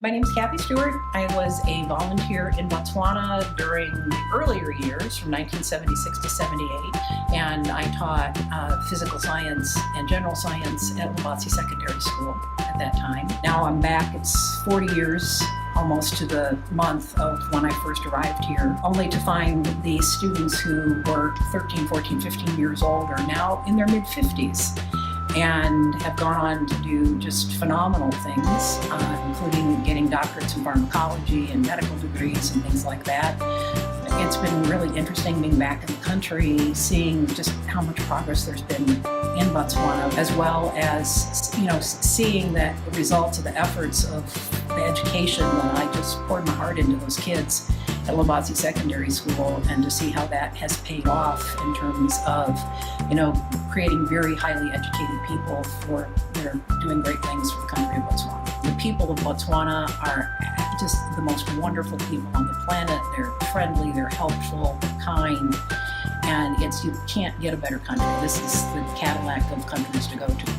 My name is Kathy Stewart. I was a volunteer in Botswana during the earlier years from 1976 to 78, and I taught physical science and general science at Lobatse Secondary School at that time. Now I'm back. It's 40 years almost to the month of when I first arrived here, only to find these students who were 13, 14, 15 years old are now in their mid-50s. And have gone on to do just phenomenal things, including getting doctorates in pharmacology and medical degrees and things like that. It's been really interesting being back in the country, seeing just how much progress there's been in Botswana, as well as seeing that the results of the efforts of the education that I just poured my heart into those kids at Lobatse Secondary School, and to see how that has paid off in terms of, creating very highly educated people that are doing great things for the country of Botswana. The people of Botswana are just the most wonderful people on the planet. They're friendly, they're helpful, they're kind, and you can't get a better country. This is the Cadillac of countries to go to.